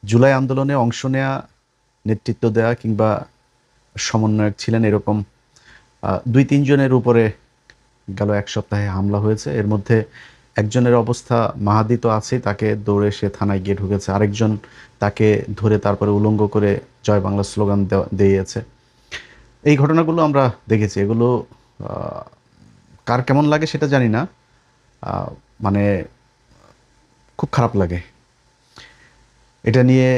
জুলাই আন্দোলনে অংশ নেয়া, নেতৃত্ব দেওয়া কিংবা সমন্বয়ক ছিলেন এরকম ২-৩ জনের উপরে গেল ১ সপ্তাহে হামলা হয়েছে। এর মধ্যে একজনের অবস্থা মাহাদি তো আছেই, তাকে দৌড়ে সে থানায় গিয়ে ঢুকেছে। আরেকজন তাকে ধরে তারপরে উলঙ্গ করে জয় বাংলা স্লোগান দিয়েছে। এই ঘটনাগুলো আমরা দেখেছি। এগুলো আ কার কেমন লাগে সেটা জানি না। আ মানে খুব খারাপ লাগে। এটা নিয়ে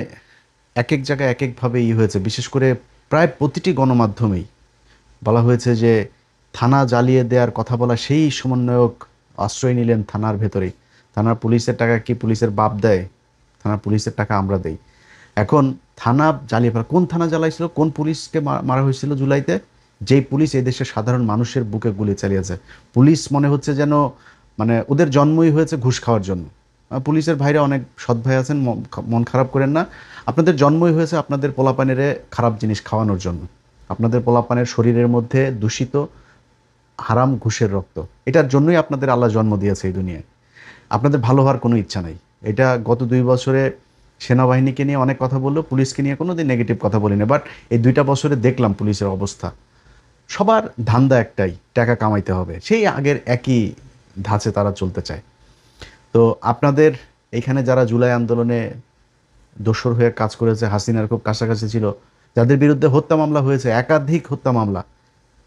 একেক জায়গায় একেকভাবে হয়েছে। বিশেষ করে প্রায় প্রতিটি গণমাধ্যমেই বলা হয়েছে যে থানা জ্বালিয়ে দেওয়ার কথা বলা সেই সমন্বয়ক আশ্রয় নিলেন থানার ভেতরেই। থানার পুলিশের টাকা কি পুলিশের বাপ দেয়? থানার পুলিশের টাকা আমরা দেই। এখন থানা জ্বালিয়ে ফেলা, কোন থানা জ্বালাইছিল? কোন পুলিশকে মারা হয়েছিল জুলাইতে? যেই পুলিশ এই দেশের সাধারণ মানুষের বুকে গুলি চালিয়েছে। পুলিশ মনে হচ্ছে যেন মানে ওদের জন্মই হয়েছে ঘুষ খাওয়ার জন্য। পুলিশের ভাইরা অনেক সৎ ভাই আছেন, মন খারাপ করেন না। আপনাদের জন্মই হয়েছে আপনাদের পোলাপানেরে খারাপ জিনিস খাওয়ানোর জন্য। আপনাদের পোলাপানের শরীরের মধ্যে দূষিত হারাম ঘুষের রক্ত। এটার জন্যই আপনাদের আল্লাহ জন্ম দিয়েছে এই দুনিয়ায়। আপনাদের ভালো হওয়ার কোনো ইচ্ছা নাই। এটা গত ২ বছরে সেনাবাহিনীকে নিয়ে অনেক কথা বললেও পুলিশকে নিয়ে কোনোদিন নেগেটিভ কথা বলি না। বাট এই ২টা বছরে দেখলাম পুলিশের অবস্থা। সবার ধান্দা একটাই, টাকা কামাইতে হবে। সেই আগের একই ধাঁচে তারা চলতে চায়। তো আপনাদের এইখানে যারা জুলাই আন্দোলনে দোসর হয়ে কাজ করেছে, হাসিনার খুব কাছাকাছি ছিল, যাদের বিরুদ্ধে হত্যা মামলা হয়েছে, একাধিক হত্যা মামলা,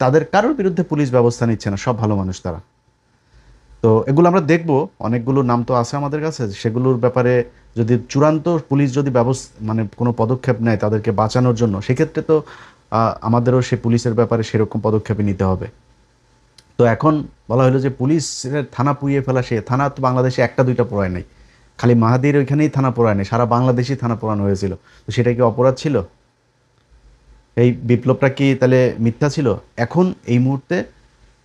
তাদের কারোর বিরুদ্ধে পুলিশ ব্যবস্থা নিচ্ছে না। সব ভালো মানুষ তারা। তো এগুলো আমরা দেখব। অনেকগুলো নাম তো আছে আমাদের কাছে। সেগুলোর ব্যাপারে যদি চূড়ান্ত পুলিশ যদি মানে কোনো পদক্ষেপ নেয় তাদেরকে বাঁচানোর জন্য, সেক্ষেত্রে তো আমাদেরও সে পুলিশের ব্যাপারে সেরকম পদক্ষেপই নিতে হবে। তো এখন বলা হলো যে পুলিশের থানা পুড়িয়ে ফেলা, সে থানা তো বাংলাদেশে ১টা ২টা পোড়ায় নাই। খালি মাহাদির ওইখানেই থানা পোড়ায় নাই, সারা বাংলাদেশেই থানা পোড়ানো হয়েছিল। তো সেটা কি অপরাধ ছিল? এই বিপ্লবটা কি তাহলে মিথ্যা ছিল? এখন এই মুহূর্তে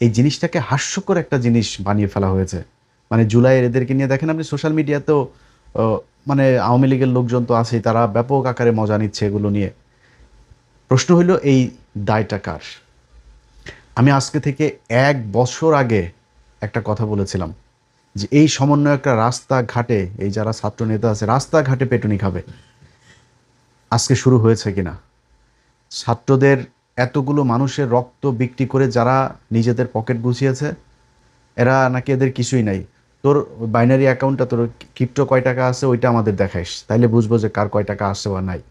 এই জিনিসটাকে হাস্যকর একটা জিনিস বানিয়ে ফেলা হয়েছে। মানে জুলাইয়ের এদেরকে নিয়ে দেখেন আপনি সোশ্যাল মিডিয়াতেও মানে আওয়ামী লীগের লোকজন তো আছেই, তারা ব্যাপক আকারে মজা নিচ্ছে এগুলো নিয়ে। প্রশ্ন হইল এই দায়টা কার? আমি আজকে থেকে ১ বছর আগে একটা কথা বলেছিলাম যে এই সমন্বয়করা রাস্তাঘাটে, এই যারা ছাত্র নেতা আছে রাস্তাঘাটে পেটুনি খাবে। আজকে শুরু হয়েছে কিনা? ছাত্রদের এতগুলো মানুষের রক্ত বিক্রি করে যারা নিজেদের পকেট গুছিয়েছে, এরা নাকি এদের কিছুই নাই। তোর বাইনারি অ্যাকাউন্টটা, তোর ক্রিপ্টো কয় টাকা আছে ওইটা আমাদের দেখাইস, তাইলে বুঝবো যে কার কয় টাকা আসছে বা নাই।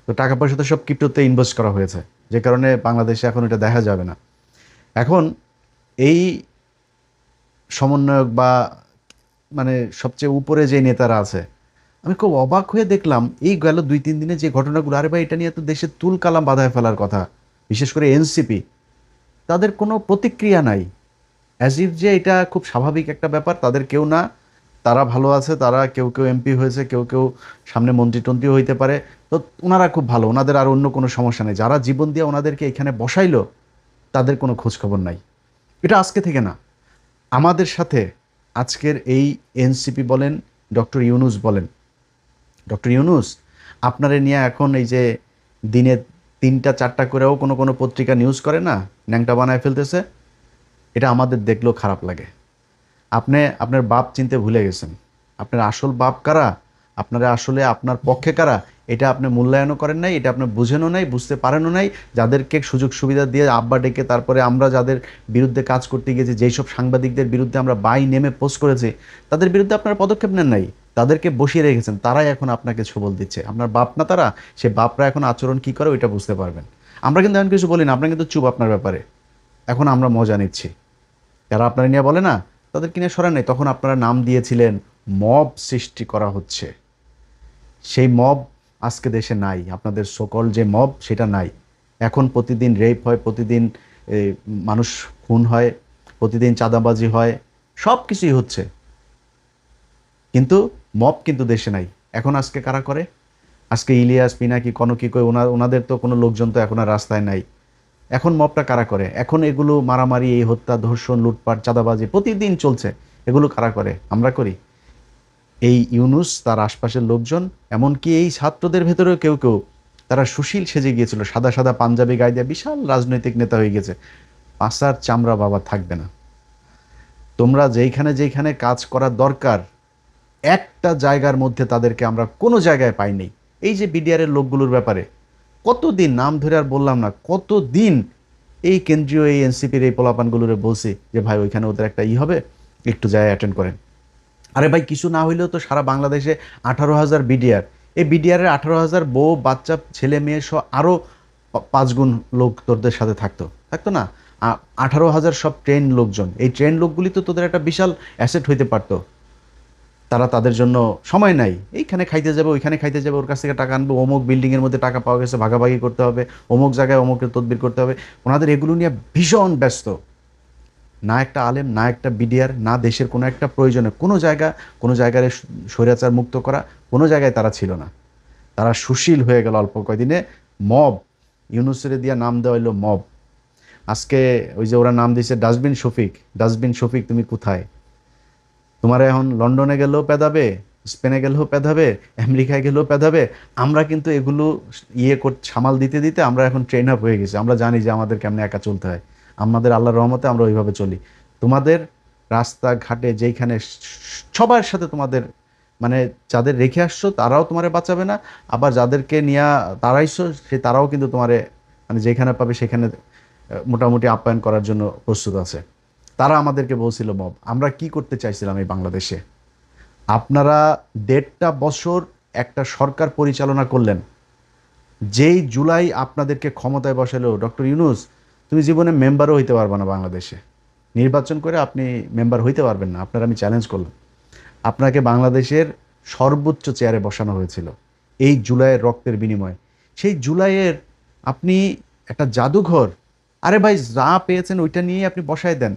তো টাকা পয়সা তো সব ক্রিপ্টোতে ইনভেস্ট করা হয়েছে, যে কারণে বাংলাদেশে এখন এটা দেখা যাবে না। এখন এই সমন্বয়ক বা মানে সবচেয়ে উপরে যে নেতারা আছে, আমি খুব অবাক হয়ে দেখলাম এই গেল ২-৩ দিনে যে ঘটনাগুলো, আরে ভাই এটা নিয়ে তো দেশের তুলকালাম বাধায় ফেলার কথা। বিশেষ করে এনসিপি, তাদের কোনো প্রতিক্রিয়া নাই। অ্যাজ ইফ যে এটা খুব স্বাভাবিক একটা ব্যাপার, তাদের কেউ না, তারা ভালো আছে, তারা কেউ কেউ এমপি হয়েছে, কেউ কেউ সামনে মন্ত্রী-টন্ত্রীও হইতে পারে। তো ওনারা খুব ভালো, ওনাদের আর অন্য কোনো সমস্যা নেই। যারা জীবন দিয়ে ওনাদেরকে এখানে বসাইলো, তাদের কোনো খোঁজখবর নাই। এটা আজকে থেকে না, আমাদের সাথে আজকের এই এনসিপি বলেন, ডক্টর ইউনূস বলেন, ডক্টর ইউনূস আপনারে নিয়ে এখন এই যে দিনে ৩টা ৪টা করেও কোনো কোনো পত্রিকা নিউজ করে না, ন্যাংটা বানায় ফেলতেছে। এটা আমাদের দেখলেও খারাপ লাগে। আপনি আপনার বাপ চিনতে ভুলে গেছেন। আপনার আসল বাপ কারা? আপনারা আসলে আপনার পক্ষে কারা? এটা আপনি মূল্যায়নও করেন নাই, এটা আপনি বুঝেনও নাই, বুঝতে পারেনও নাই। যাদেরকে সুযোগ সুবিধা দিয়ে আব্বা ডেকে তারপরে আমরা যাদের বিরুদ্ধে কাজ করতে গিয়েছি, যেসব সাংবাদিকদের বিরুদ্ধে আমরা বাই নেমে পোস্ট করেছি, তাদের বিরুদ্ধে আপনারা পদক্ষেপ নেন নাই। তাদেরকে বসিয়ে রেখেছেন। তারাই এখন আপনাকে সবল দিচ্ছে। আপনার বাপ না তারা? সে বাপরা এখন আচরণ কী করে ওইটা বুঝতে পারবেন। আমরা কিন্তু এমন কিছু বলি না, আমরা কিন্তু চুপ আপনার ব্যাপারে। এখন আমরা মজা নিচ্ছি। যারা আপনারা নিয়ে বলে না, তাদেরকে নিয়ে সরেন নাই। তখন আপনারা নাম দিয়েছিলেন মব সৃষ্টি করা হচ্ছে। সেই মব আজকে দেশে নাই। আপনাদের সকল যে মব সেটা নাই। এখন প্রতিদিন রেপ হয়, প্রতিদিন মানুষ খুন হয়, প্রতিদিন চাঁদাবাজি হয়, সব কিছুই হচ্ছে। কিন্তু মব কিন্তু দেশে নাই। এখন আজকে কারা করে? আজকে ইলিয়াস, পিনাকি, কনকি কই ওনাদের তো কোনো লোকজন তো এখন আর রাস্তায় নাই। এখন মবটা কারা করে? এখন এগুলো মারামারি, এই হত্যা, ধর্ষণ, লুটপাট, চাঁদাবাজি প্রতিদিন চলছে। এগুলো কারা করে? আমরা করি। এই ইউনূস, তার আশপাশের লোকজন, এমনকি এই ছাত্রদের ভেতরেও কেউ কেউ, তারা সুশীল সেজে গিয়েছিল। সাদা সাদা পাঞ্জাবি গায়ে দিয়ে বিশাল রাজনৈতিক নেতা হয়ে গেছে। পাছার চামড়া বাবা থাকবে না। তোমরা যেইখানে যেইখানে কাজ করার দরকার, একটা জায়গার মধ্যে তাদেরকে আমরা কোনো জায়গায় পাইনি। এই যে বিডিআরের লোকগুলোর ব্যাপারে কতদিন নাম ধরে আর বললাম না, কতদিন এই কেন্দ্রীয় এই এনসিপির এই পোলাপানগুলোরে বলছি যে ভাই ওইখানে ওদের একটা হবে, একটু যায় অ্যাটেন্ড করেন। আরে ভাই কিছু না হইলেও তো সারা বাংলাদেশে 18,000 বিডিআর, এই বিডিআরের 18,000 বউ বাচ্চা ছেলে মেয়ে সহ আরও 5 গুণ লোক তোদের সাথে থাকতো না? 18,000 সব ট্রেন লোকজন, এই ট্রেন লোকগুলি তো তোদের একটা বিশাল অ্যাসেট হইতে পারতো। তারা তাদের জন্য সময় নাই, এইখানে খাইতে যাবে ওইখানে খাইতে যাবে, ওর কাছ থেকে টাকা আনবে, অমুক বিল্ডিংয়ের মধ্যে টাকা পাওয়া গেছে ভাগাভাগি করতে হবে, অমুক জায়গায় অমুকের তদবির করতে হবে। ওনাদের এগুলো নিয়ে ভীষণ ব্যস্ত। না একটা আলেম, না একটা বিডিআর, না দেশের কোনো একটা প্রয়োজনে কোনো জায়গায় স্বৈরাচার মুক্ত করা কোনো জায়গায় তারা ছিল না। তারা সুশীল হয়ে গেল অল্প কয়দিনে। মব, ইউনুসের দিয়া নাম দেওয়া হইলো মব। আজকে ওই যে ওরা নাম দিয়েছে ডাস্টবিন শফিক। ডাস্টবিন শফিক তুমি কোথায়? তোমার এখন লন্ডনে গেলেও পেদাবে, স্পেনে গেলেও পেদাবে, আমেরিকায় গেলেও পেদাবে। আমরা কিন্তু এগুলো সামাল দিতে দিতে আমরা এখন ট্রেন আপ হয়ে গেছি। আমরা জানি যে আমাদের কেমনে একা চলতে হয়। আমাদের আল্লাহর রহমতে আমরা ওইভাবে চলি। তোমাদের রাস্তাঘাটে যেইখানে সবার সাথে তোমাদের মানে যাদের রেখে আসছো তারাও তোমারে বাঁচাবে না, আবার যাদেরকে নিয়ে তাড়াইছো তারাও কিন্তু তোমারে মানে যেখানে পাবে সেখানে মোটামুটি আপ্যায়ন করার জন্য প্রস্তুত আছে। তারা আমাদেরকে বলছিল মব। আমরা কি করতে চাইছিলাম এই বাংলাদেশে? আপনারা 1.5 বছর একটা সরকার পরিচালনা করলেন, যেই জুলাই আপনাদেরকে ক্ষমতায় বসালো ডক্টর ইউনূস, তুমি জীবনে মেম্বারও হইতে পারবে না বাংলাদেশে। নির্বাচন করে আপনি মেম্বার হইতে পারবেন না। আপনার আমি চ্যালেঞ্জ করলাম। আপনাকে বাংলাদেশের সর্বোচ্চ চেয়ারে বসানো হয়েছিল এই জুলাইয়ের রক্তের বিনিময়ে। সেই জুলাইয়ের আপনি একটা জাদুঘর, আরে ভাই যা পেয়েছেন ওইটা নিয়েই আপনি বসায় দেন।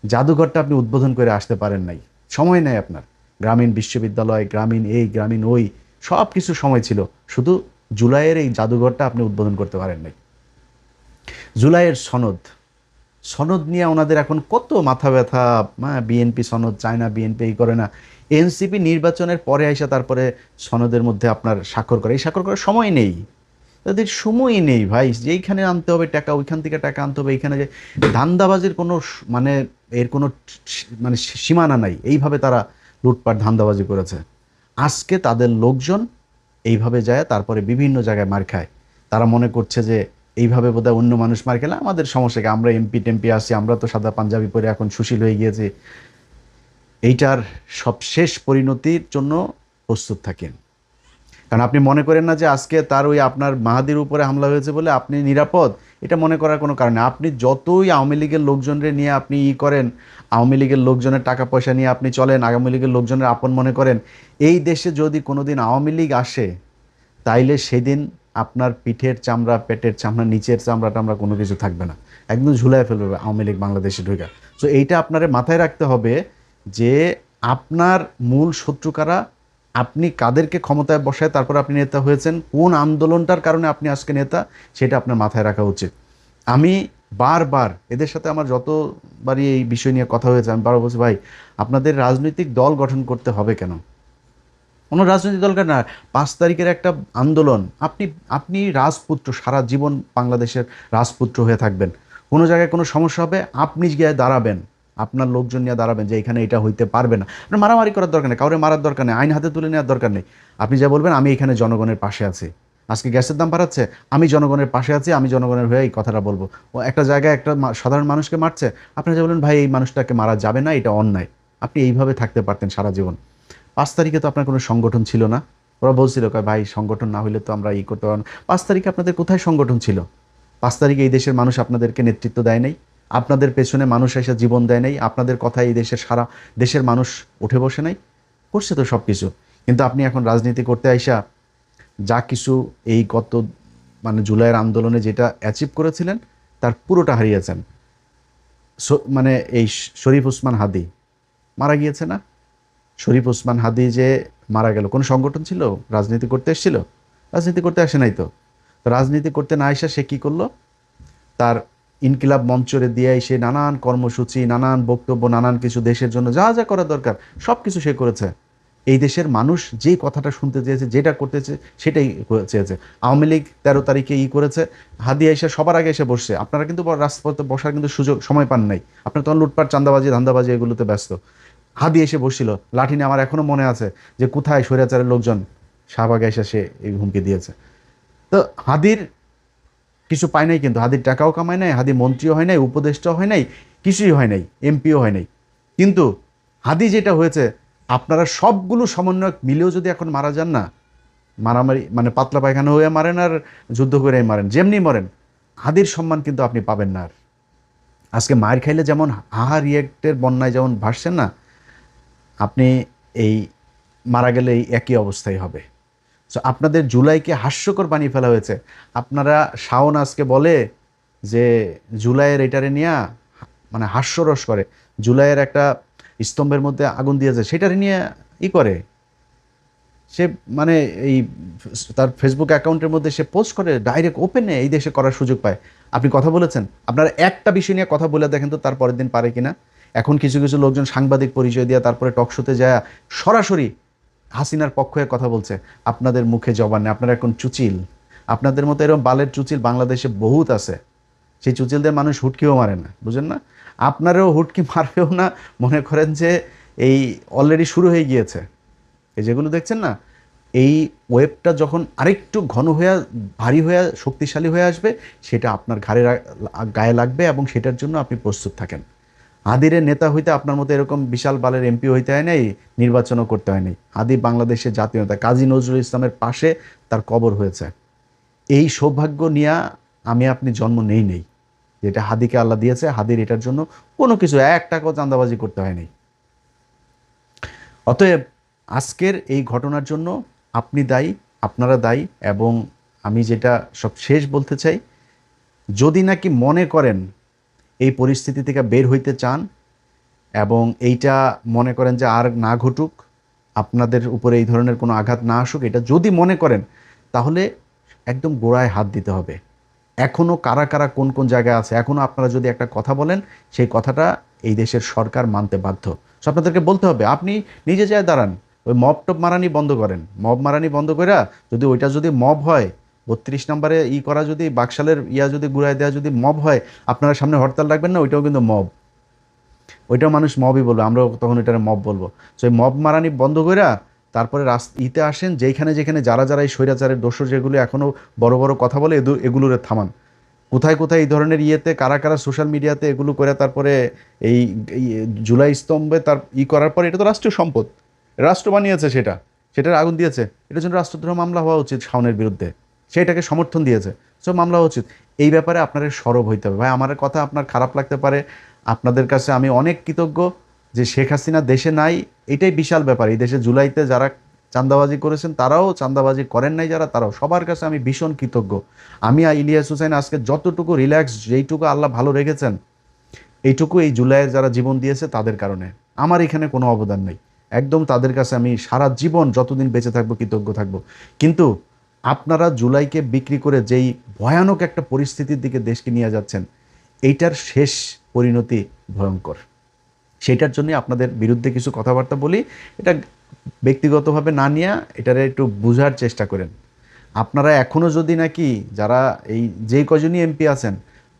জাদুঘরটা আপনি উদ্বোধন করে আসতে পারেন নাই, সময় নেই আপনার। গ্রামীণ বিশ্ববিদ্যালয়, গ্রামীণ এই গ্রামীণ ওই সব কিছু সময় ছিল, শুধু জুলাইয়ের এই জাদুঘরটা আপনি উদ্বোধন করতে পারেন নাই। জুলাইয়ের সনদ, সনদ নিয়ে ওনাদের এখন কত মাথা ব্যথা। বিএনপি সনদ চায় না, বিএনপি এই করে না। এনসিপি নির্বাচনের পরে আইসা তারপরে সনদের মধ্যে আপনার স্বাক্ষর করে, এই স্বাক্ষর করার সময় নেই, তাদের সময় নেই ভাই। যেইখানে আনতে হবে টাকা ওইখান থেকে টাকা আনতে হবে। এইখানে যে ধান্দাবাজির কোনো মানে এর কোনো মানে সীমানা নাই। এইভাবে তারা লুটপাট ধান্দাবাজি করেছে। আজকে তাদের লোকজন এইভাবে যায় তারপরে বিভিন্ন জায়গায় মার খায়। তারা মনে করছে যে এইভাবে বোধহয় অন্য মানুষ মার খেলে আমাদের সমস্যা কি, আমরা এমপি টেমপি আসি, আমরা তো সাদা পাঞ্জাবি পরে এখন সুশীল হয়ে গিয়েছি। এইটার সব শেষ পরিণতির জন্য প্রস্তুত থাকেন। কারণ আপনি মনে করেন না যে আজকে তার ওই আপনার মাহাদির উপরে হামলা হয়েছে বলে আপনি নিরাপদ, এটা মনে করার কোনো কারণ নেই। আপনি যতই আওয়ামী লীগের লোকজনরে নিয়ে আপনি করেন, আওয়ামী লীগের লোকজনের টাকা পয়সা নিয়ে আপনি চলেন, আওয়ামী লীগের লোকজনের আপন মনে করেন, এই দেশে যদি কোনোদিন আওয়ামী লীগ আসে তাইলে সেদিন আপনার পিঠের চামড়া, পেটের চামড়া, নিচের চামড়া টামড়া কোনো কিছু থাকবে না, একদম ঝুলাই ফেলবে আওয়ামী লীগ বাংলাদেশে ঢুকে। সো এইটা আপনার মাথায় রাখতে হবে যে আপনার মূল শত্রু কারা, আপনি কাদেরকে ক্ষমতায় বসায় তারপর আপনি নেতা হয়েছেন, কোন আন্দোলনটার কারণে আপনি আজকে নেতা, সেটা আপনার মাথায় রাখা উচিত। আমি বারবার এদের সাথে আমার যতবারই এই বিষয় নিয়ে কথা হয়েছে আমি বারবার বলছি, ভাই আপনাদের রাজনৈতিক দল গঠন করতে হবে কেন? কোনো রাজনৈতিক দরকার না। 5 তারিখের একটা আন্দোলন, আপনি আপনি রাজপুত্র, সারা জীবন বাংলাদেশের রাজপুত্র হয়ে থাকবেন। কোনো জায়গায় কোনো সমস্যা হবে আপনি গিয়ে দাঁড়াবেন, আপনার লোকজন নিয়ে দাঁড়াবেন যে এখানে এটা হইতে পারবে না। আপনার মারামারি করার দরকার নেই, কাউরে মারার দরকার নেই, আইন হাতে তুলে নেওয়ার দরকার নেই। আপনি যা বলবেন আমি এখানে জনগণের পাশে আছি, আজকে গ্যাসের দাম বাড়াচ্ছে, আমি জনগণের পাশে আছি, আমি জনগণের হয়ে এই কথাটা বলবো। ও একটা জায়গায় একটা সাধারণ মানুষকে মারছে, আপনি যা বলবেন ভাই এই মানুষটাকে মারা যাবে না, এটা অন্যায়, আপনি এইভাবে থাকতে পারতেন সারা জীবন। 5 তারিখে তো আপনার কোনো সংগঠন ছিল না। ওরা বলছিল ভাই সংগঠন না হইলে তো আমরা করতে পারবো না। 5 তারিখে আপনাদের কোথায় সংগঠন ছিল? 5 তারিখে এই দেশের মানুষ আপনাদেরকে নেতৃত্ব দেয় নাই, আপনাদের পেছনে মানুষ এসে জীবন দেয় নাই, আপনাদের কথায় এই দেশের সারা দেশের মানুষ উঠে বসে নাই, করছে তো সব কিছু। কিন্তু আপনি এখন রাজনীতি করতে আইসা যা কিছু এই গত মানে জুলাইয়ের আন্দোলনে যেটা অ্যাচিভ করেছিলেন তার পুরোটা হারিয়েছেন। মানে এই শরীফ ওসমান হাদি মারা গিয়েছে না? শরীফ ওসমান হাদি যে মারা গেল, কোনো সংগঠন ছিল? রাজনীতি করতে এসেছিল? রাজনীতি করতে আসে নাই তো। রাজনীতি করতে না আসা সে কী করলো? তার ইনকিলাব মঞ্চরে দিয়ে সে নানান কর্মসূচি, নানান বক্তব্য, নানান কিছু দেশের জন্য যা যা করা দরকার সব কিছু সে করেছে। এই দেশের মানুষ যেই কথাটা শুনতে চেয়েছে, যেটা করতে চেয়েছে সেটাই চেয়েছে। আওয়ামী লীগ 13 তারিখে করেছে, হাদি এসে সবার আগে এসে বসছে। আপনারা কিন্তু রাজপথে বসার কিন্তু সুযোগ সময় পান নাই, আপনারা তখন লুটপাট, চাঁদাবাজি, ধান্দাবাজি এগুলোতে ব্যস্ত। হাদি এসে বসছিল লাঠি নিয়ে। আমার এখনো মনে আছে যে কোথায় স্বৈরাচারের লোকজন শাহবাগে এসে সে এই হুমকি দিয়েছে। তো হাদির কিছু পায় নাই, কিন্তু হাদির টাকাও কামায় নাই, হাদি মন্ত্রীও হয় নাই, উপদেষ্টাও হয় নাই, কিছুই হয় নাই, এমপিও হয় নাই। কিন্তু হাদি যেটা হয়েছে, আপনারা সবগুলো সমন্বয়ক মিলেও যদি এখন মারা যান না, মারামারি মানে পাতলা পায়খানা হয়ে মারেন আর যুদ্ধ করে মারেন, যেমনি মরেন, হাদির সম্মান কিন্তু আপনি পাবেন না আর। আজকে মায়ের খাইলে যেমন হাহা রিয়েক্টের বন্যায় যেমন ভাসছেন না, আপনি এই মারা গেলে এই একই অবস্থাই হবে। সো আপনাদের জুলাইকে হাস্যকর বানিয়ে ফেলা হয়েছে। আপনারা শাওন আজকে বলে যে জুলাইয়ের এটারে নিয়ে মানে হাস্যরস করে, জুলাইয়ের একটা স্তম্ভের মধ্যে আগুন দিয়েছে সেটারে নিয়ে করে সে মানে এই তার ফেসবুক অ্যাকাউন্টের মধ্যে সে পোস্ট করে ডাইরেক্ট ওপেনে এই দেশে করার সুযোগ পায়। আপনি কথা বলেছেন, আপনারা একটা বিষয় নিয়ে কথা বলে দেখেন তো তার পরের দিন পারে কিনা। এখন কিছু কিছু লোকজন সাংবাদিক পরিচয় দিয়ে তারপরে টক শোতে যায় সরাসরি হাসিনার পক্ষে কথা বলছে। আপনাদের মুখে জবান নেই, আপনারা এখন চুচিল। আপনাদের মতো এরকম বালের চুচিল বাংলাদেশে বহুত আছে। সেই চুচিলদের মানুষ হুটকিও মারে না, বুঝেন না? আপনারাও হুটকি মারবেও না। মনে করেন যে এই অলরেডি শুরু হয়ে গিয়েছে। এই যেগুলো দেখছেন না, এই ওয়েবটা যখন আরেকটু ঘন হয়ে ভারী হয়ে শক্তিশালী হয়ে আসবে, সেটা আপনার গায়ে লাগবে এবং সেটার জন্য আপনি প্রস্তুত থাকেন। হাদিরের নেতা হইতে আপনার মতো এরকম বিশাল বালের এমপি হইতে হয় নাই, নির্বাচনও করতে হয় নাই। হাদি বাংলাদেশের জাতীয় নেতা, কাজী নজরুল ইসলামের পাশে তার কবর হয়েছে। এই সৌভাগ্য নিয়ে আমি আপনি জন্ম নেই, যেটা হাদিকে আল্লাহ দিয়েছে। হাদির এটার জন্য কোনো কিছু 1 টাকাও চাঁদাবাজি করতে হয়নি। অতএব আজকের এই ঘটনার জন্য আপনি দায়ী, আপনারা দায়ী। এবং আমি যেটা সব শেষ বলতে চাই, যদি নাকি মনে করেন এই পরিস্থিতি থেকে বের হইতে চান এবং এইটা মনে করেন যে আর না ঘটুক, আপনাদের উপরে এই ধরনের কোনো আঘাত না আসুক, এটা যদি মনে করেন, তাহলে একদম গোড়ায় হাত দিতে হবে। এখনও কারা কারা কোন কোন জায়গায় আছে, এখনও আপনারা যদি একটা কথা বলেন, সেই কথাটা এই দেশের সরকার মানতে বাধ্য। সো আপনাদেরকে বলতে হবে, আপনি নিজে যায় দাঁড়ান, ওই মব টপ মারানি বন্ধ করেন। মব মারানি বন্ধ করে যদি ওইটা যদি মব হয়, 32 নম্বরে করা যদি বাকশালের যদি ঘুরায় দেওয়া যদি মব হয়, আপনারা সামনে হরতাল রাখবেন না, ওইটাও কিন্তু মব। ওইটাও মানুষ মবই বলবে, আমরাও তখন ওইটারে মব বলবো। সো এই মব মারানি বন্ধ করে তারপরে আসেন, যেখানে যেখানে যারা যারা এই স্বৈরাচারের দোষর যেগুলো এখনও বড় বড় কথা বলে, এগুলোরে থামান। কোথায় কোথায় এই ধরনের কারা কারা সোশ্যাল মিডিয়াতে এগুলো করে তারপরে এই জুলাই স্তম্ভে তার করার পরে, এটা তো রাষ্ট্রীয় সম্পদ, রাষ্ট্র বানিয়েছে, সেটার আগুন দিয়েছে, এটার জন্য রাষ্ট্রদ্রোহ মামলা হওয়া উচিত শাওনের বিরুদ্ধে। সেটাকে সমর্থন দিয়েছে, সব মামলা হওয়া উচিত। এই ব্যাপারে আপনাদের সরব হইতে হবে। ভাই, আমার কথা আপনার খারাপ লাগতে পারে, আপনাদের কাছে আমি অনেক কৃতজ্ঞ যে শেখ হাসিনা দেশে নাই। এটাই বিশাল ব্যাপার। এই দেশে জুলাইতে যারা চাঁদাবাজি করেছেন তারাও, চাঁদাবাজি করেন নাই যারা, তারাও, সবার কাছে আমি ভীষণ কৃতজ্ঞ। আমি ইলিয়াস হোসেন আজকে যতটুকু রিল্যাক্স, যেইটুকু আল্লাহ ভালো রেখেছেন, এইটুকু এই জুলাইয়ের যারা জীবন দিয়েছে তাদের কারণে। আমার এখানে কোনো অবদান নেই, একদম তাদের কাছে আমি সারা জীবন যতদিন বেঁচে থাকবো কৃতজ্ঞ থাকবো। কিন্তু আপনারা জুলাইকে বিক্রি করে যেই ভয়ানক একটা পরিস্থিতির দিকে দেশকে নিয়ে যাচ্ছেন, এইটার শেষ পরিণতি ভয়ঙ্কর। সেইটার জন্যই আপনাদের বিরুদ্ধে কিছু কথাবার্তা বলি। এটা ব্যক্তিগতভাবে না নিয়ে এটারে একটু বোঝার চেষ্টা করেন। আপনারা এখনও যদি নাকি যারা এই যেই কজনই এমপি আছেন,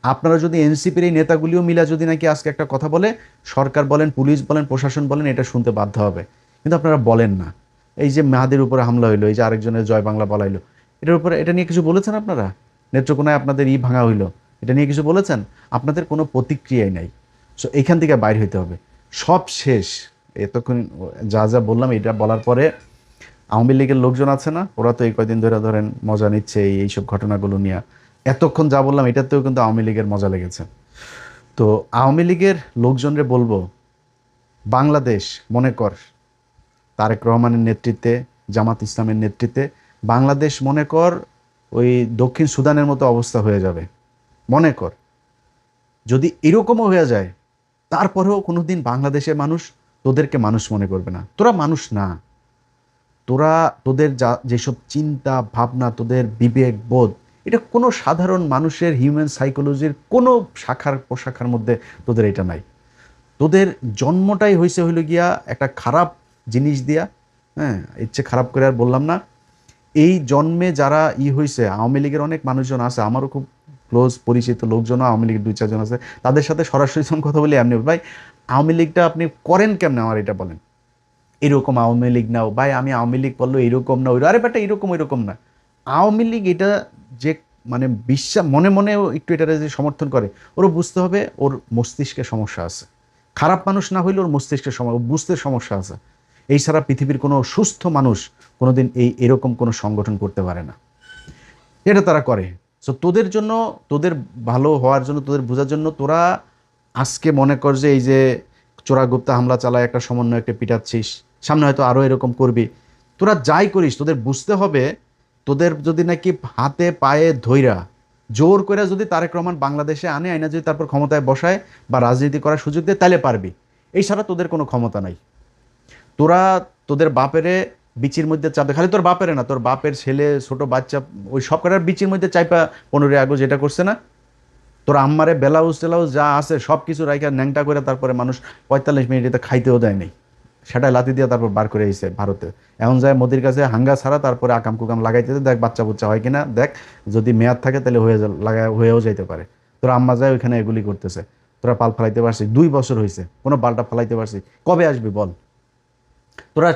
আপনারা যদি এনসিপির এই নেতাগুলিও মিলা যদি নাকি আজকে একটা কথা বলে, সরকার বলেন, পুলিশ বলেন, প্রশাসন বলেন, এটা শুনতে বাধ্য হবে। কিন্তু আপনারা বলেন না। এই যে মাহাদির উপরে হামলা হইলো, এই যে আরেকজনের জয় বাংলা বলাইলো, এটার উপরে, এটা নিয়ে কিছু বলেছেন আপনারা? নেত্রকোনায় আপনাদের ভাঙা হইলো, এটা নিয়ে কিছু বলেছেন? আপনাদের কোনো প্রতিক্রিয়াই নাই। সো এইখান থেকে বাইর হইতে হবে। সব শেষ। এতক্ষণ যা যা বললাম, এটা বলার পরে আওয়ামী লীগের লোকজন আছে না, ওরা তো এই কয়দিন ধরে ধরেন মজা নিচ্ছে এইসব ঘটনাগুলো নিয়ে। এতক্ষণ যা বললাম এটাতেও কিন্তু আওয়ামী লীগের মজা লেগেছে। তো আওয়ামী লীগের লোকজনরে বলবো, বাংলাদেশ মনে কর তারেক রহমানের নেতৃত্বে, জামাত ইসলামের নেতৃত্বে বাংলাদেশ মনে কর ওই দক্ষিণ সুদানের মতো অবস্থা হয়ে যাবে। মনে কর যদি এরকমও হয়ে যায়, তারপরেও কোনোদিন বাংলাদেশের মানুষ তোদেরকে মানুষ মনে করবে না। তোরা মানুষ না। তোদের যেসব চিন্তা ভাবনা, তোদের বিবেক বোধ, এটা কোনো সাধারণ মানুষের হিউম্যান সাইকোলজির কোনো শাখার প্রশাখার মধ্যে তোদের এটা নাই। তোদের জন্মটাই হইল গিয়া একটা খারাপ জিনিস দিয়া। হ্যাঁ, ইচ্ছে খারাপ করে আর বললাম না। এই জন্মে যারা হয়েছে, আওয়ামী লীগের অনেক মানুষজন আছে, আমারও খুব ক্লোজ পরিচিত লোকজনও আওয়ামী লীগের 2-4 জন আছে, তাদের সাথে সরাসরি যখন কথা বলি এমনি, ভাই আওয়ামী লীগটা আপনি করেন কেমনে, আমার এটা বলেন। এরকম আওয়ামী লীগ নাও ভাই, আমি আওয়ামী লীগ বললো এরকম না ওই, আরে বেটা এরকম ওইরকম না। আওয়ামী লীগ এটা যে মানে বিশ্বাস মনে মনেও একটু এটা যে সমর্থন করে, ওরও বুঝতে হবে ওর মস্তিষ্কে সমস্যা আছে। খারাপ মানুষ না হইলে ওর মস্তিষ্কের বুঝতে সমস্যা আছে। এই ছাড়া পৃথিবীর কোনো সুস্থ মানুষ কোনোদিন এরকম কোনো সংগঠন করতে পারে না। এটা তারা করে। সো তোদের জন্য, তোদের ভালো হওয়ার জন্য, তোদের বোঝার জন্য, তোরা আজকে মনে কর যে এই যে চোরাগুপ্তা হামলা চালায় একটা সমন্বয় একটা পিটাচ্ছিস, সামনে হয়তো আরও এরকম করবি। তোরা যাই করিস তোদের বুঝতে হবে, তোদের যদি নাকি হাতে পায়ে ধইরা জোর করে যদি তারেক রহমান বাংলাদেশে আনে, আইনা যদি তারপর ক্ষমতায় বসায় বা রাজনীতি করার সুযোগ দেয়, তাহলে পারবি। এই ছাড়া তোদের কোনো ক্ষমতা নাই। তোরা তোদের বাপেরে বিচির মধ্যে চাপে, খালি তোর বাপেরে না, তোর বাপের ছেলে ছোট বাচ্চা ওই সব কটার বিচির মধ্যে চাইপা 15 আগস্ট যেটা করছে না, তোর আম্মারে ব্লাউজ টেলাউজ যা আছে সব কিছু রাইখা ন্যাংটা করে তারপরে মানুষ 45 মিনিট এটা খাইতেও দেয় নেই, সেটাই লাতি দিয়ে তারপর বার করে এসেছে ভারতে। এমন যায় মোদির কাছে হাঙ্গা ছাড়া তারপরে আকাম কুকাম লাগাইতে দেখ বাচ্চা বুচ্চা হয় কিনা দেখ, যদি মেয়াদ থাকে তাহলে হয়েও যাইতে পারে। তোরা আম্মা যায় ওইখানে এগুলি করতেছে, তোরা পাল ফালাইতে পারছিস 2 বছর হয়েছে, কোনো পালটা ফালাইতে পারছিস? কবে আসবি বল? তোরা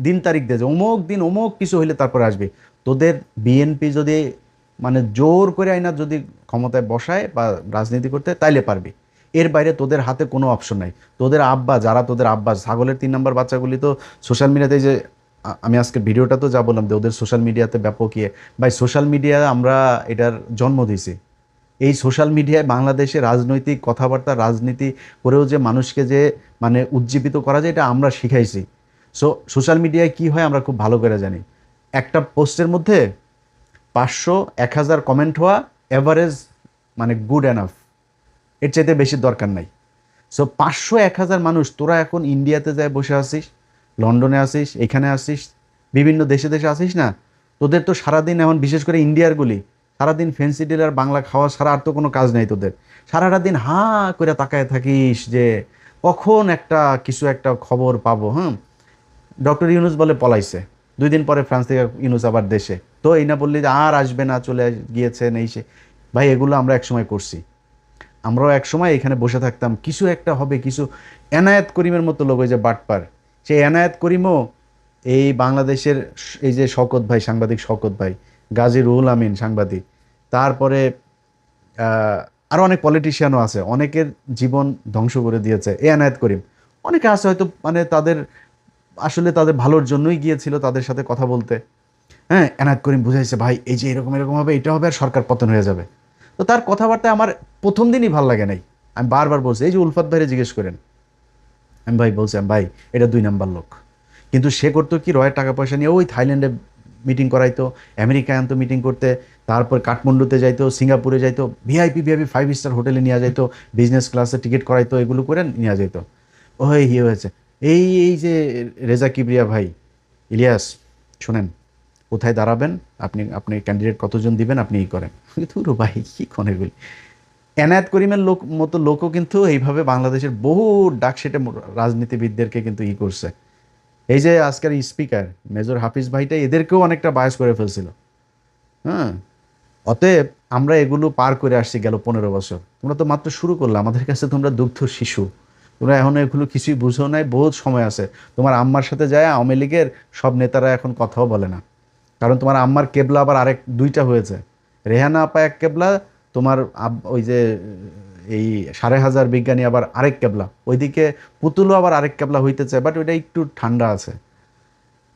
দিন তারিখ দে যে অমুক দিন অমুক কিছু হইলে তারপরে আসবি। তোদের বিএনপি যদি মানে জোর করে আইনা যদি ক্ষমতায় বসায় বা রাজনীতি করতে, তাইলে পারবি। এর বাইরে তোদের হাতে কোনো অপশন নাই। তোদের আব্বা যারা, তোদের আব্বা ছাগলের 3 নম্বর বাচ্চাগুলি তো সোশ্যাল মিডিয়াতে যে আমি আজকে ভিডিওটা তো যা বললাম যে ওদের সোশ্যাল মিডিয়াতে ব্যাপক ইয়ে, ভাই সোশ্যাল মিডিয়ায় আমরা এটার জন্ম দিয়েছি। এই সোশ্যাল মিডিয়ায় বাংলাদেশে রাজনৈতিক কথাবার্তা রাজনীতি করেও যে মানুষকে যে মানে উজ্জীবিত করা যায়, এটা আমরা শিখাইছি। সো সোশ্যাল মিডিয়ায় কি হয় আমরা খুব ভালো করে জানি। একটা পোস্টের মধ্যে 500-1000 কমেন্ট হওয়া এভারেজ মানে গুড এনাফ, এর চাইতে বেশি দরকার নাই। সো 500-1000 মানুষ, তোরা এখন ইন্ডিয়াতে যায় বসে আসিস, লন্ডনে আসিস, এখানে আসিস, বিভিন্ন দেশে দেশে আসিস না, তোদের তো সারাদিন এখন বিশেষ করে ইন্ডিয়ারগুলি সারাদিন ফেন্সি ডিলার বাংলা খাওয়া ছাড়া আর তো কোনো কাজ নেই তোদের। সারাটা দিন হাঁ করে তাকায় থাকিস যে কখন একটা কিছু একটা খবর পাবো। ডক্টর ইউনুস বলে পলাইছে, 2 দিন পরে ফ্রান্স থেকে ইউনুস আবার দেশে, তো এই না বললি যে আর আসবে না চলে গিয়েছে নেই সে। ভাই এগুলো আমরা একসময় করছি, আমরাও একসময় এখানে বসে থাকতাম কিছু একটা হবে কিছু। এনায়েত করিমের মতো লোক, ওই যে বাটপার, সেই এনায়েত করিমও এই বাংলাদেশের এই যে শওকত ভাই সাংবাদিক, শওকত ভাই, গাজী রুহুল আমিন সাংবাদিক, তারপরে আরও অনেক পলিটিশিয়ানও আছে, অনেকের জীবন ধ্বংস করে দিয়েছে এই এনায়েত করিম। অনেকে আছে হয়তো মানে তাদের আসলে তাদের ভালোর জন্যই গিয়েছিল তাদের সাথে কথা বলতে। এনায়েত করিম বুঝাইছে ভাই এই যে এরকম এরকম হবে, এটা হবে আর সরকার পতন হয়ে যাবে। তো তার কথাবার্তায় আমার প্রথম দিনই ভাল লাগে নাই। আমি বারবার বলছি, এই যে উলফাত ভাইরে জিজ্ঞেস করেন, আমি ভাই বলছি ভাই এটা 2 নাম্বার লোক। কিন্তু সে করতো কি, রয়ের টাকা পয়সা নিয়ে ওই থাইল্যান্ডে মিটিং করাইতো, আমেরিকায় আনতো মিটিং করতে, তারপর কাঠমান্ডুতে যাইতো, সিঙ্গাপুরে যাইতো, ভিআইপি 5 স্টার হোটেলে নিয়ে যাইতো, বিজনেস ক্লাসে টিকিট করাইতো, এগুলো করে নিয়ে যাইতো। ওই ইয়ে হয়েছে। এই এই যে রেজা কিবরিয়া ভাই, ইলিয়াস শোনেন, কোথায় দাঁড়াবেন আপনি, আপনি ক্যান্ডিডেট কতজন দিবেন আপনি ই করেন। ধুর ভাই কী কন এগুলি। এনায়েত করিমের মতো লোকও কিন্তু এইভাবে বাংলাদেশের বহু ডাকসেটে রাজনীতিবিদদেরকে কিন্তু ই করছে। এই যে আজকের স্পিকার মেজর হাফিজ ভাইটা এদেরকেও অনেকটা বায়াস করে ফেলছিল। হ্যাঁ, অতএব আমরা এগুলো পার করে আসছি গেল 15 বছর। তোমরা তো মাত্র শুরু করলে, আমাদের কাছে তোমরা দুগ্ধ শিশু, তোমরা এখন এগুলো কিছুই বুঝো নাই, বহুত সময় আছে। তোমার আম্মার সাথে যায় আওয়ামী লীগের সব নেতারা এখন কথাও বলে না, কারণ তোমার আম্মার কেবলা আবার আরেক 2টা হয়েছে। রেহানা আপা এক কেবলা, তোমার ওই যে এই 5,500 বিজ্ঞানী আবার আরেক কেবলা, ওইদিকে পুতুলও আবার আরেক কেবলা হইতে চায়, বাট ওইটা একটু ঠান্ডা আছে।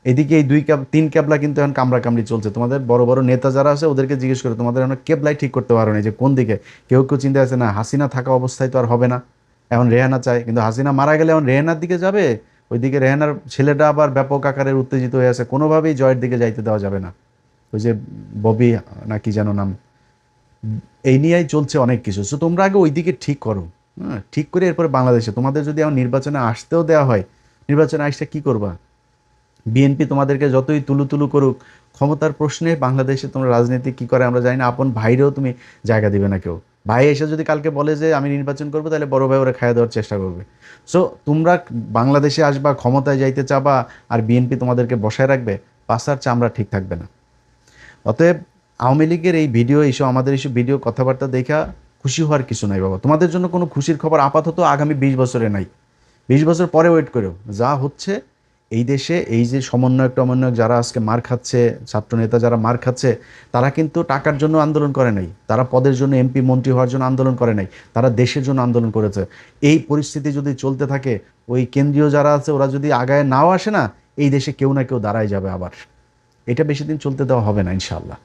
এদিকে এই 3 কেবলা কিন্তু এখন কামড়াকামড়ি চলছে। তোমাদের বড় বড় নেতা যারা আছে ওদেরকে জিজ্ঞেস করে, তোমাদের এখন কেবলাই ঠিক করতে পারো না যে কোন দিকে। কেউ কেউ চিন্তা আছে না হাসিনা থাকা অবস্থায় তো আর হবে না, এখন রেহানা চায়, কিন্তু হাসিনা মারা গেলে এখন রেহানার দিকে যাবে। ওইদিকে রেহানার ছেলেটা আবার ব্যাপক আকারের উত্তেজিত হয়ে আছে, কোনোভাবেই জয়ের দিকে যাইতে দেওয়া যাবে না। ওই যে ববি না কি যেন নাম, এই নিয়েই চলছে অনেক কিছু। সো তোমরা আগে ওই দিকে ঠিক করো, ঠিক করে এরপরে বাংলাদেশে তোমাদের যদি এখন নির্বাচনে আসতেও দেওয়া হয়, নির্বাচনে আসতে কি করবা? বিএনপি তোমাদেরকে যতই তুলু তুলু করুক, ক্ষমতার প্রশ্নে বাংলাদেশে তোমরা রাজনীতি কি করে আমরা জানি না, আপন ভাইরেও তুমি জায়গা দিবে না কেউ। ভাই এসে যদি কালকে বলে যে আমি নির্বাচন করবো, তাহলে বড় ভাই ওরা খাইয়ে দেওয়ার চেষ্টা করবে। সো তোমরা বাংলাদেশে আসবা, ক্ষমতায় যাইতে চাবা, আর বিএনপি তোমাদেরকে বসায় রাখবে, পাশার চামড়া ঠিক থাকবে না। অতএব আওয়ামী লীগের এই ভিডিও এইসব আমাদের এইসব ভিডিও কথাবার্তা দেখা খুশি হওয়ার কিছু নাই বাবা। তোমাদের জন্য কোনো খুশির খবর আপাতত আগামী 20 বছরে নাই। 20 বছর পরে ওয়েট করো, যা হচ্ছে এই দেশে এই যে সমন্বয়ক টমন্বয়ক যারা আজকে মার খাচ্ছে, ছাত্রনেতা যারা মার খাচ্ছে, তারা কিন্তু টাকার জন্য আন্দোলন করে নাই, তারা পদের জন্য এমপি মন্ত্রী হওয়ার জন্য আন্দোলন করে নাই, তারা দেশের জন্য আন্দোলন করেছে। এই পরিস্থিতি যদি চলতে থাকে, ওই কেন্দ্রীয় যারা আছে ওরা যদি আগায় নাও আসে না, এই দেশে কেউ না কেউ দাঁড়ায় যাবে আবার। এটা বেশি দিন চলতে দেওয়া হবে না ইনশাআল্লাহ।